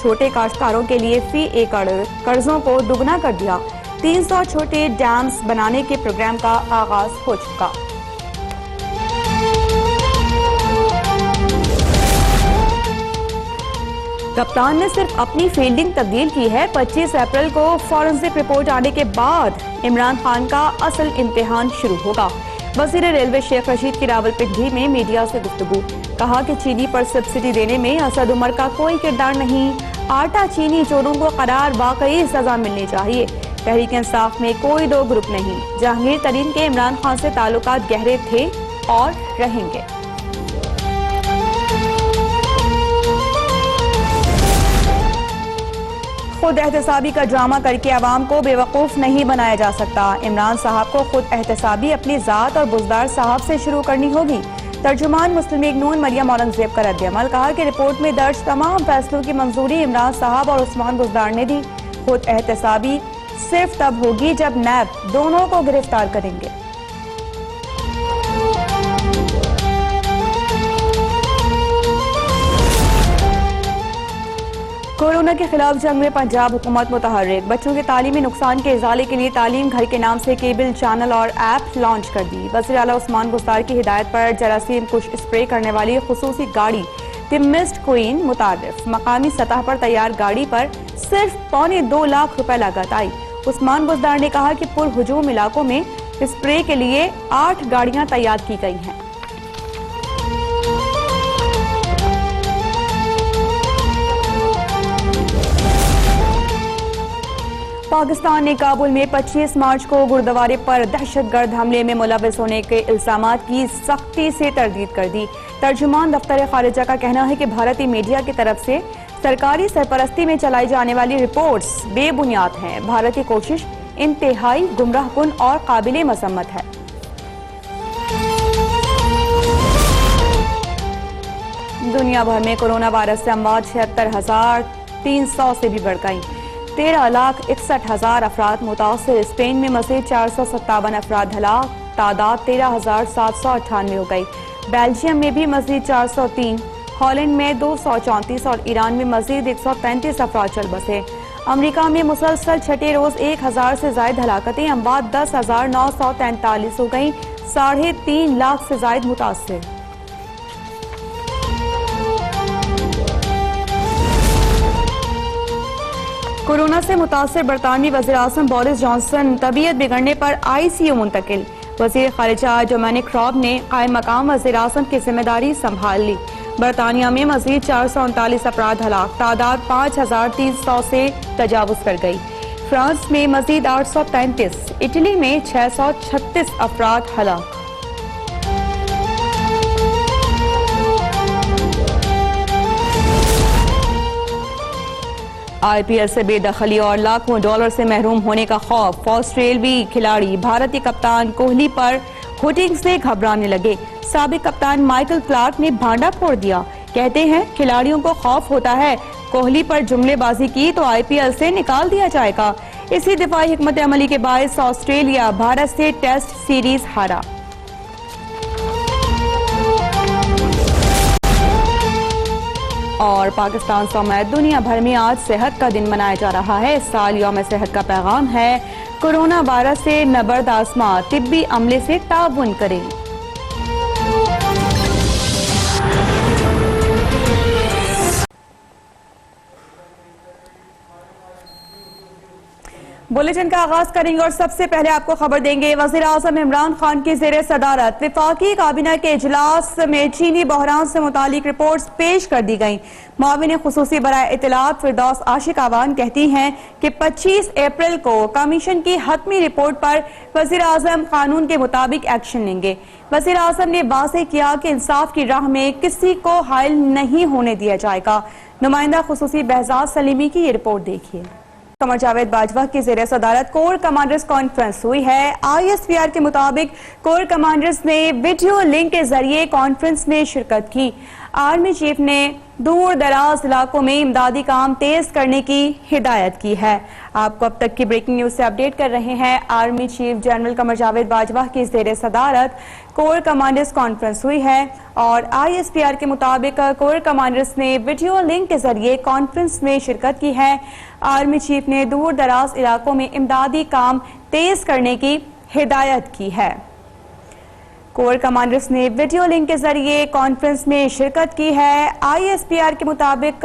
چھوٹے کاشتکاروں کے لیے فی ایکڑ قرضوں کو دگنا کر دیا۔ 300 چھوٹے ڈیمز بنانے کے پروگرام کا آغاز ہو چکا۔ کپتان نے صرف اپنی فیلڈنگ تبدیل کی ہے۔ 25 اپریل کو فورنسک رپورٹ آنے کے بعد عمران خان کا اصل امتحان شروع ہوگا۔ وزیر ریلوے شیخ رشید کی راولپنڈی میں میڈیا سے گفتگو، کہا کہ چینی پر سبسڈی دینے میں اسد عمر کا کوئی کردار نہیں، آٹا چینی چوروں کو قرار واقعی سزا ملنی چاہیے۔ تحریک انصاف میں کوئی دو گروپ نہیں، جہانگیر ترین کے عمران خان سے تعلقات گہرے تھے اور رہیں گے۔ خود احتسابی کا ڈرامہ کر کے عوام کو بے وقوف نہیں بنایا جا سکتا۔ عمران صاحب کو خود احتسابی اپنی ذات اور بزدار صاحب سے شروع کرنی ہوگی۔ ترجمان مسلم لیگ نون مریم اورنگزیب کا رد عمل، کہا کہ رپورٹ میں درج تمام فیصلوں کی منظوری عمران صاحب اور عثمان بزدار نے دی۔ خود احتسابی صرف تب ہوگی جب نیب دونوں کو گرفتار کریں گے۔ کورونا کے خلاف جنگ میں پنجاب حکومت متحرک، بچوں کے تعلیمی نقصان کے ازالے کے لیے تعلیم گھر کے نام سے کیبل چینل اور ایپ لانچ کر دی۔ وزیر اعلیٰ عثمان بزدار کی ہدایت پر جراثیم کش اسپرے کرنے والی خصوصی گاڑی دی مسٹ کوئین متعارف، مقامی سطح پر تیار گاڑی پر صرف 2.25 لاکھ روپے لاگت آئی۔ عثمان بزدار نے کہا کہ پر ہجوم علاقوں میں اسپرے کے لیے 8 گاڑیاں تیار کی گئی ہیں۔ پاکستان نے کابل میں 25 مارچ کو گردوارے پر دہشت گرد حملے میں ملوث ہونے کے الزامات کی سختی سے تردید کر دی۔ ترجمان دفتر خارجہ کا کہنا ہے کہ بھارتی میڈیا کی طرف سے سرکاری سرپرستی میں چلائی جانے والی رپورٹس بے بنیاد ہیں۔ بھارتی کوشش انتہائی گمراہ کن اور قابل مذمت ہے۔ دنیا بھر میں کورونا وائرس سے اموات 76,300 سے بھی بڑھ گئیں۔ 13,61,000 افراد متاثر۔ اسپین میں مزید 457 افراد ہلاک، تعداد 13,798 ہو گئی۔ بیلجیم میں بھی مزید 403، ہالینڈ میں 234 اور ایران میں مزید 135 افراد چل بسے۔ امریکہ میں مسلسل چھٹے روز 1,000 سے زائد ہلاکتیں، اموات 10,943 ہو گئیں، 3.5 لاکھ سے زائد متاثر۔ کورونا سے متاثر برطانوی وزیراعظم بورس جانسن طبیعت بگڑنے پر ICU منتقل۔ وزیر خارجہ ڈومینک راب نے قائم مقام وزیراعظم کی ذمہ داری سنبھال لی۔ برطانیہ میں مزید 439 افراد ہلاک، تعداد 5,300 سے تجاوز کر گئی۔ فرانس میں مزید 833، اٹلی میں 636 افراد ہلاک۔ IPL سے بے دخلی اور لاکھوں ڈالر سے محروم ہونے کا خوف، آسٹریلوی کھلاڑی بھارتی کپتان کوہلی پر ہوٹنگ سے گھبرانے لگے۔ سابق کپتان مائیکل کلارک نے بھانڈا پھوڑ دیا، کہتے ہیں کھلاڑیوں کو خوف ہوتا ہے، کوہلی پر جملے بازی کی تو IPL سے نکال دیا جائے گا۔ اسی دفاعی حکمت عملی کے باعث آسٹریلیا بھارت سے ٹیسٹ سیریز ہارا۔ اور پاکستان سمیت دنیا بھر میں آج صحت کا دن منایا جا رہا ہے۔ اس سال یوم صحت کا پیغام ہے، کورونا وائرس سے نبرد آزما، طبی عملے سے تعاون کریں۔ بلیٹن کا آغاز کریں گے اور سب سے پہلے آپ کو خبر دیں گے، وزیر اعظم عمران خان کی زیر صدارت وفاقی کابینہ کے اجلاس میں چینی بحران سے متعلق رپورٹس پیش کر دی گئیں۔ معاون خصوصی برائے اطلاعات فردوس عاشق آوان کہتی ہیں کہ 25 اپریل کو کمیشن کی حتمی رپورٹ پر وزیر اعظم قانون کے مطابق ایکشن لیں گے۔ وزیر اعظم نے واضح کیا کہ انصاف کی راہ میں کسی کو حائل نہیں ہونے دیا جائے گا۔ نمائندہ خصوصی بہزاد سلیمی کی یہ رپورٹ دیکھیے۔ قمر جاوید باجوہ کی زیر صدارت کور کمانڈرز کانفرنس ہوئی ہے۔ ISPR کے مطابق کور کمانڈرز نے ویڈیو لنک کے ذریعے کانفرنس میں شرکت کی۔ آرمی چیف نے دور دراز علاقوں میں امدادی کام تیز کرنے کی ہدایت کی ہے۔ آپ کو اب تک کی بریکنگ نیوز سے اپڈیٹ کر رہے ہیں۔ Army chief general Qamar Javed Bajwa کی زیر صدارت کور کمانڈرز کانفرنس ہوئی ہے اور ISPR کے مطابق کور کمانڈرز نے ویڈیو لنک کے ذریعے کانفرنس میں شرکت کی ہے۔ آرمی چیف نے دور دراز علاقوں میں امدادی کام تیز کرنے کی ہدایت کی ہے۔ کور کمانڈرز نے ویڈیو لنک کے ذریعے کانفرنس میں شرکت کی ہے۔ ISPR کے مطابق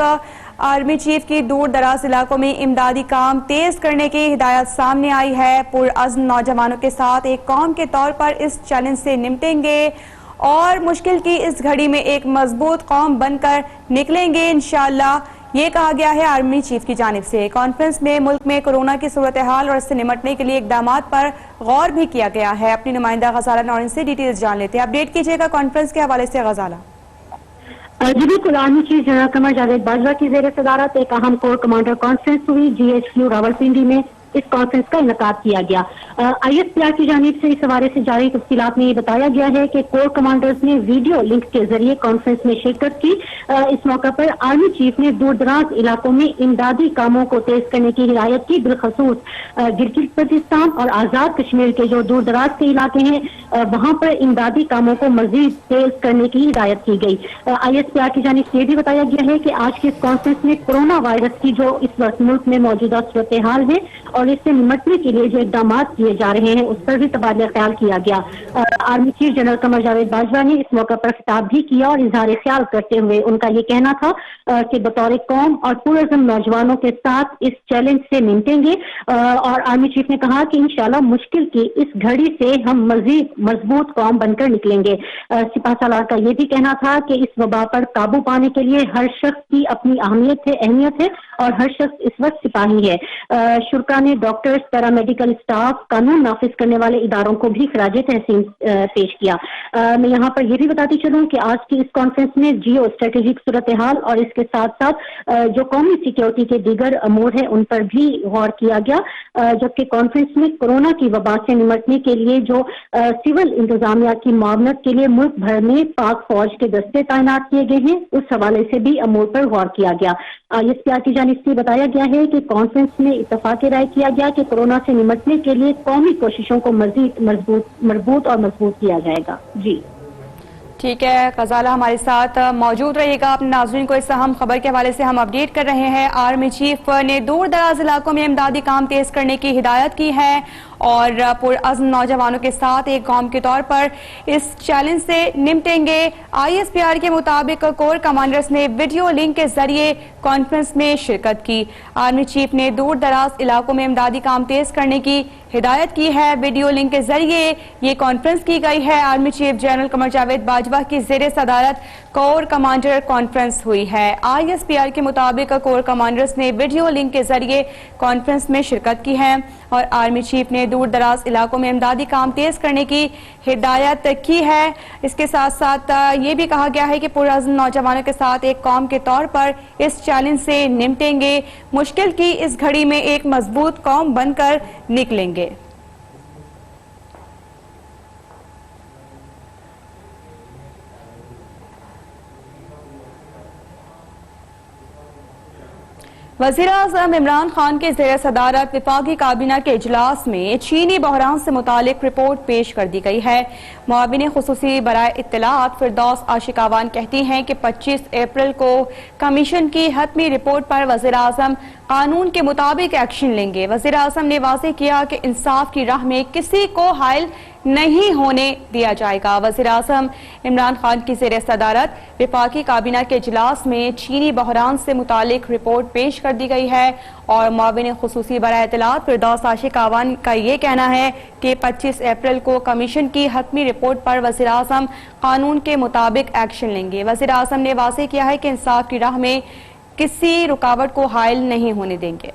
آرمی چیف کی دور دراز علاقوں میں امدادی کام تیز کرنے کی ہدایت سامنے آئی ہے۔ پرعزم نوجوانوں کے ساتھ ایک قوم کے طور پر اس چیلنج سے نمٹیں گے اور مشکل کی اس گھڑی میں ایک مضبوط قوم بن کر نکلیں گے انشاءاللہ، یہ کہا گیا ہے آرمی چیف کی جانب سے۔ کانفرنس میں ملک میں کورونا کی صورتحال اور اس سے نمٹنے کے لیے اقدامات پر غور بھی کیا گیا ہے۔ اپنی نمائندہ غزالہ نورین سے ڈیٹیلز جان لیتے ہیں۔ اپڈیٹ کیجیے گا کانفرنس کے حوالے سے غزالہ۔ جی بالکل، army chief general Qamar Javed Bajwa کی زیر صدارت ایک اہم کور کمانڈر کانفرنس ہوئی۔ GHQ راولپنڈی میں اس کانفرنس کا انعقاد کیا گیا۔ ISPR کی جانب سے اس حوالے سے جاری تفصیلات میں یہ بتایا گیا ہے کہ کور کمانڈرز نے ویڈیو لنک کے ذریعے کانفرنس میں شرکت کی۔ اس موقع پر آرمی چیف نے دور دراز علاقوں میں امدادی کاموں کو تیز کرنے کی ہدایت کی، بالخصوص گلگت بلتستان اور آزاد کشمیر کے جو دور دراز کے علاقے ہیں وہاں پر امدادی کاموں کو مزید تیز کرنے کی ہدایت کی گئی۔ ISPR کی جانب سے یہ بھی بتایا گیا ہے کہ آج کے اس کانفرنس میں کورونا وائرس کی جو اس وقت ملک میں موجودہ صورتحال ہے اور اس سے نمٹنے کے لیے جو اقدامات کیے جا رہے ہیں اس پر بھی تبادلہ خیال کیا گیا۔ Army chief general Qamar Javed Bajwa نے اس موقع پر خطاب بھی کیا اور اظہار خیال کرتے ہوئے ان کا یہ کہنا تھا کہ بطور قوم اور پرعزم نوجوانوں کے ساتھ اس چیلنج سے نمٹیں گے، اور آرمی چیف نے کہا کہ انشاءاللہ مشکل کی اس گھڑی سے ہم مزید مضبوط قوم بن کر نکلیں گے۔ سپاہ سالار کا یہ بھی کہنا تھا کہ اس وبا پر قابو پانے کے لیے ہر شخص کی اپنی اہمیت ہے اور ہر شخص اس وقت سپاہی ہے۔ شرکا نے ڈاکٹرز، پیرامیڈیکل اسٹاف، قانون نافذ کرنے والے اداروں کو بھی خراج تحسین پیش کیا۔ میں یہاں پر یہ بھی بتاتی چلوں کہ آج کی اس کانفرنس میں جیو اسٹریٹجک صورتحال اور اس کے ساتھ ساتھ جو قومی سیکیورٹی کے دیگر امور ہیں ان پر بھی غور کیا گیا، جبکہ کانفرنس میں کورونا کی وبا سے نمٹنے کے لیے جو سول انتظامیہ کی معاونت کے لیے ملک بھر میں پاک فوج کے دستے تعینات کیے گئے ہیں، اس حوالے سے بھی امور پر غور کیا گیا۔ ISPR کی جانب سے بتایا گیا ہے کہ کانفرنس میں اتفاق رائے کیا گیا کہ کورونا سے نمٹنے کے لیے قومی کوششوں کو مزید مربوط اور مضبوط کیا جائے گا۔ جی ٹھیک ہے، غزالہ ہمارے ساتھ موجود رہیے گا۔ اپنے ناظرین کو اس اہم خبر کے حوالے سے ہم اپڈیٹ کر رہے ہیں۔ آرمی چیف نے دور دراز علاقوں میں امدادی کام تیز کرنے کی ہدایت کی ہے اور پرعزم نوجوانوں کے ساتھ ایک قوم کے طور پر اس چیلنج سے نمٹیں گے۔ ISPR کے مطابق کور کمانڈرز نے ویڈیو لنک کے ذریعے کانفرنس میں شرکت کی۔ آرمی چیف نے دور دراز علاقوں میں امدادی کام تیز کرنے کی ہدایت کی ہے۔ ویڈیو لنک کے ذریعے یہ کانفرنس کی گئی ہے۔ Army chief general Qamar Javed Bajwa کی زیر صدارت کور کمانڈر کانفرنس ہوئی ہے۔ ISPR کے مطابق کور کمانڈرز نے ویڈیو لنک کے ذریعے کانفرنس میں شرکت کی ہے اور آرمی چیف نے دور دراز علاقوں میں امدادی کام تیز کرنے کی ہدایت کی ہے۔ اس کے ساتھ ساتھ یہ بھی کہا گیا ہے کہ پرعزم نوجوانوں کے ساتھ ایک قوم کے طور پر اس چیلنج سے نمٹیں گے، مشکل کی اس گھڑی میں ایک مضبوط قوم بن کر نکلیں گے۔ وزیراعظم عمران خان کے زیر صدارت وفاقی کابینہ کے اجلاس میں چینی بحران سے متعلق رپورٹ پیش کر دی گئی ہے۔ معاون خصوصی برائے اطلاعات فردوس عاشقاوان کہتی ہیں کہ 25 اپریل کو کمیشن کی حتمی رپورٹ پر وزیراعظم قانون کے مطابق ایکشن لیں گے۔ وزیراعظم نے واضح کیا کہ انصاف کی راہ میں کسی کو حائل نہیں ہونے دیا جائے گا۔ وزیراعظم عمران خان کی زیر صدارت وفاقی کابینہ کے اجلاس میں چینی بحران سے متعلق رپورٹ پیش کر دی گئی ہے اور معاون خصوصی برائے اطلاعات فردوس عاشقاوان کا یہ کہنا ہے کہ 25 اپریل کو کمیشن کی حتمی رپورٹ پر وزیراعظم قانون کے مطابق ایکشن لیں گے۔ وزیراعظم نے واضح کیا ہے کہ انصاف کی راہ میں کسی رکاوٹ کو حائل نہیں ہونے دیں گے۔